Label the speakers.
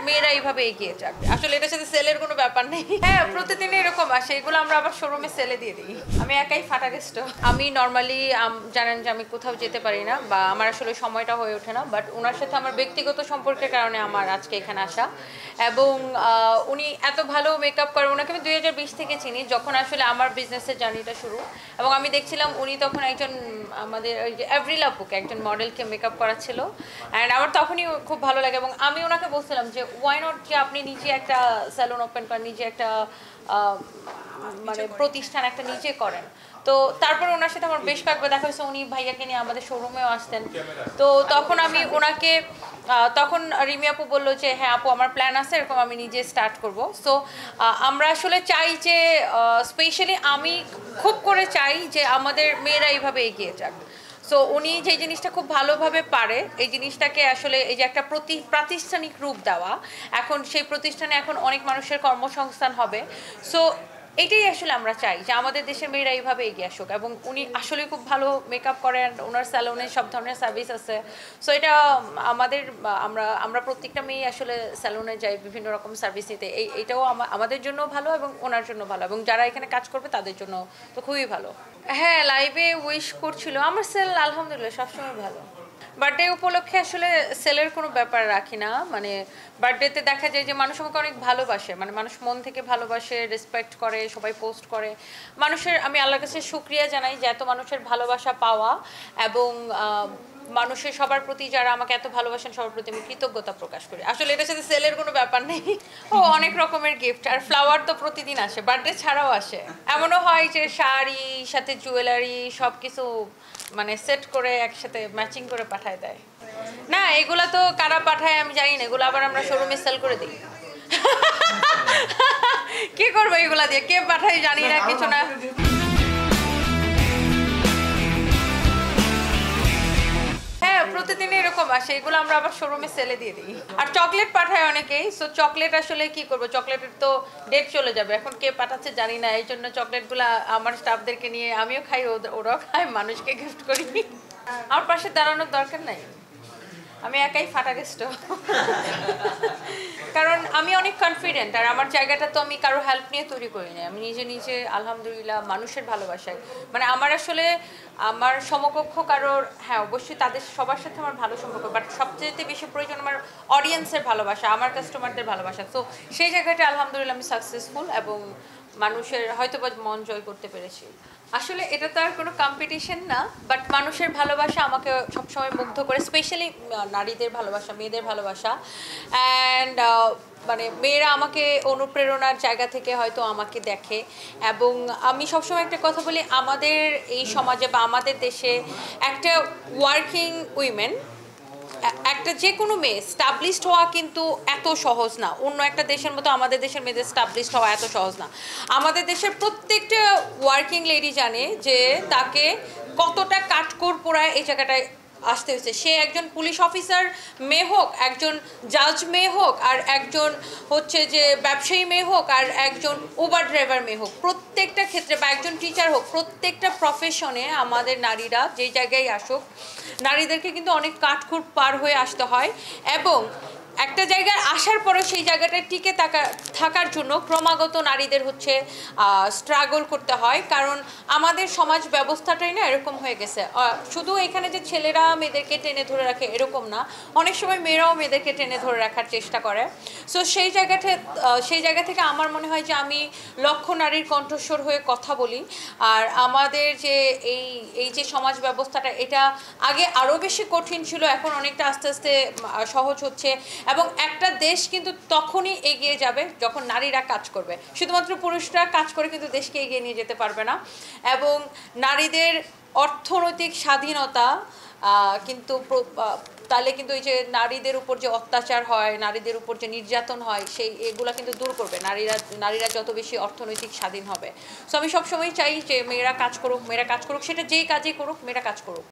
Speaker 1: মেয়েরা এইভাবে এগিয়ে যাক। আসলে এটার সাথে সেলের কোনো ব্যাপার নেই। হ্যাঁ, প্রতিদিনই এরকম আসে, এগুলো আমরা আবার শোরুমে সেলে দিয়ে দিই। আমি একাই ফাটাগেস্ট। আমি নর্মালি জানেন যে আমি কোথাও যেতে পারি না বা আমার আসলে সময়টা হয়ে ওঠে না, বাট ওনার সাথে আমার ব্যক্তিগত সম্পর্কের কারণে আমার আজকে এখানে আসা। এবং উনি এত ভালো মেকআপ করে, ওনাকে আমি 2020 থেকে চিনি, যখন আসলে আমার বিজনেসের জার্নিটা শুরু। এবং আমি দেখছিলাম উনি তখন একজন আমাদের ওই যে এভরিল আপুকে একজন মডেলকে মেকআপ করাচ্ছিল, অ্যান্ড আমার তখনই খুব ভালো লাগে। এবং আমি ওনাকে বলছিলাম যে ওয়াই নট যে আপনি নিজে একটা স্যালুন ওপেন করেন, নিজে একটা মানে প্রতিষ্ঠান একটা নিজে করেন। তো তারপর ওনার সাথে আমার বেশ কয়েকবার দেখা হয়েছে, উনি ভাইয়াকে নিয়ে আমাদের শোরুমেও আসতেন। তো তখন আমি ওনাকে তখন রিমি আপু বললো যে হ্যাঁ আপু আমার প্ল্যান আছে এরকম, আমি নিজে স্টার্ট করব। সো আমরা আসলে চাই যে স্পেশালি আমি খুব করে চাই যে আমাদের মেয়েরা এইভাবে এগিয়ে যাক। সো উনি যে জিনিসটা খুব ভালোভাবে পারে, এই জিনিসটাকে আসলে এই যে একটা প্রাতিষ্ঠানিক রূপ দেওয়া, এখন সেই প্রতিষ্ঠানে এখন অনেক মানুষের কর্মসংস্থান হবে। সো এটাই আসলে আমরা চাই যে আমাদের দেশের মেয়েরা এইভাবে এগিয়ে আসুক। এবং উনি আসলে খুব ভালো মেকআপ করেন, ওনার স্যালুনে সব ধরনের সার্ভিস আছে। সো এটা আমাদের আমরা আমরা প্রত্যেকটা মেয়ে আসলে স্যালুনে যাই বিভিন্ন রকম সার্ভিস নিতে, এইটাও আমাদের জন্য ভালো এবং ওনার জন্য ভালো, এবং যারা এখানে কাজ করবে তাদের জন্য তো খুবই ভালো। হ্যাঁ, লাইভে উইশ করছিল। আমার সেল আলহামদুলিল্লাহ সবসময় ভালো। বার্থডে উপলক্ষে আসলে সেলের কোনো ব্যাপার রাখি না, মানে বার্থডেতে দেখা যায় যে মানুষ আমাকে অনেক ভালোবাসে, মানে মানুষ মন থেকে ভালোবাসে, রেসপেক্ট করে, সবাই পোস্ট করে। মানুষের আমি আল্লাহর কাছে শুকরিয়া জানাই যে এত মানুষের ভালোবাসা পাওয়া, এবং মানুষের সবার প্রতি যারা আমাকে এত ভালোবাসেন সবার প্রতি আমি কৃতজ্ঞতা প্রকাশ করি। আসলে এটার সাথে সেলের কোনো ব্যাপার নেই। ও অনেক রকমের গিফট আর ফ্লাওয়ার তো প্রতিদিন আসে, বার্থডে ছাড়াও আসে। এমনও হয় যে শাড়ি সাথে জুয়েলারি সব কিছু মানে সেট করে একসাথে ম্যাচিং করে পাঠায় দেয়। না, এগুলা তো কারা পাঠায় আমি জানি না, এগুলো আবার আমরা শোরুমে সেল করে দিই। কি করবো এগুলা দিয়ে, কে পাঠায় জানি না, কিছু না। হ্যাঁ, প্রতিদিনই এরকম আসে, এগুলো আমরা আবার শোরুমে সেলে দিয়ে দিই। আর চকলেট পাঠায় অনেকেই। সো চকলেট আসলে কি করবো, চকলেটের তো ডেট চলে যাবে, এখন কে পাঠাচ্ছে জানি না, এই জন্য চকলেটগুলো আমার স্টাফদেরকে নিয়ে আমিও খাই, ওরাও খায়, মানুষকে গিফট করি। আমার পাশে দাঁড়ানোর দরকার নাই, আমি একাই ফাটাগেস্ট। কারণ আমি অনেক কনফিডেন্ট, আর আমার জায়গাটা তো আমি কারো হেল্প নিয়ে তৈরি করি না, আমি নিজে নিজে আলহামদুলিল্লাহ মানুষের ভালোবাসায়, মানে আমার আসলে আমার সমকক্ষ কারোর, হ্যাঁ অবশ্যই তাদের সবার সাথে আমার ভালো সম্পর্ক, বাট সবচেয়ে বেশি প্রয়োজন আমার অডিয়েন্সের ভালোবাসা, আমার কাস্টমারদের ভালোবাসা। তো সেই জায়গাটা আলহামদুলিল্লাহ আমি সাকসেসফুল এবং মানুষের হয়তো বা মন জয় করতে পেরেছি। আসলে এটা তো আর কোনো কম্পিটিশন না, বাট মানুষের ভালোবাসা আমাকে সবসময় মুগ্ধ করে, স্পেশালি নারীদের ভালোবাসা, মেয়েদের ভালোবাসা। অ্যান্ড মানে মেয়েরা আমাকে অনুপ্রেরণার জায়গা থেকে হয়তো আমাকে দেখে। এবং আমি সবসময় একটা কথা বলি, আমাদের এই সমাজে বা আমাদের দেশে একটা ওয়ার্কিং উইমেন, একটা যে কোনো মেয়ে স্টাবলিশড হওয়া কিন্তু এত সহজ না, অন্য একটা দেশের মতো আমাদের দেশের মেয়েদের স্টাবলিশড হওয়া এত সহজ না। আমাদের দেশের প্রত্যেকটা ওয়ার্কিং লেডি জানে যে তাকে কতটা কাঠখড় পোড়ায় এই জায়গাটায় আসতে হয়েছে। সে একজন পুলিশ অফিসার মেয়ে হোক, একজন জাজ মেয়ে হোক, আর একজন হচ্ছে যে ব্যবসায়ী মেয়ে হোক, আর একজন উবার ড্রাইভার মেয়ে হোক, প্রত্যেকটা ক্ষেত্রে, বা একজন টিচার হোক, প্রত্যেকটা প্রফেশনে আমাদের নারীরা যেই জায়গায় আসুক, নারীদেরকে কিন্তু অনেক কাঠখড় পার হয়ে আসতে হয়। এবং একটা জায়গায় আসার পরে সেই জায়গাটায় টিকে থাকার জন্য ক্রমাগত নারীদের হচ্ছে স্ট্রাগল করতে হয়। কারণ আমাদের সমাজ ব্যবস্থাটাই না এরকম হয়ে গেছে, শুধু এখানে যে ছেলেরা মেয়েদেরকে টেনে ধরে রাখে এরকম না, অনেক সময় মেয়েরাও মেয়েদেরকে টেনে ধরে রাখার চেষ্টা করে। সো সেই জায়গা থেকে আমার মনে হয় যে আমি লক্ষ নারীর কণ্ঠস্বর হয়ে কথা বলি। আর আমাদের যে এই যে সমাজ ব্যবস্থাটা, এটা আগে আরও বেশি কঠিন ছিল, এখন অনেকটা আস্তে আস্তে সহজ হচ্ছে। এবং একটা দেশ কিন্তু তখনই এগিয়ে যাবে যখন নারীরা কাজ করবে, শুধুমাত্র পুরুষরা কাজ করে কিন্তু দেশকে এগিয়ে নিয়ে যেতে পারবে না। এবং নারীদের অর্থনৈতিক স্বাধীনতা কিন্তু তাহলে কিন্তু এই যে নারীদের উপর যে অত্যাচার হয়, নারীদের উপর যে নির্যাতন হয়, এগুলা কিন্তু দূর করবে নারীরা যত বেশি অর্থনৈতিক স্বাধীন হবে। সো আমি সবসময় চাই যে মেয়েরা কাজ করুক, সেটা যেই কাজই করুক, মেয়েরা কাজ করুক।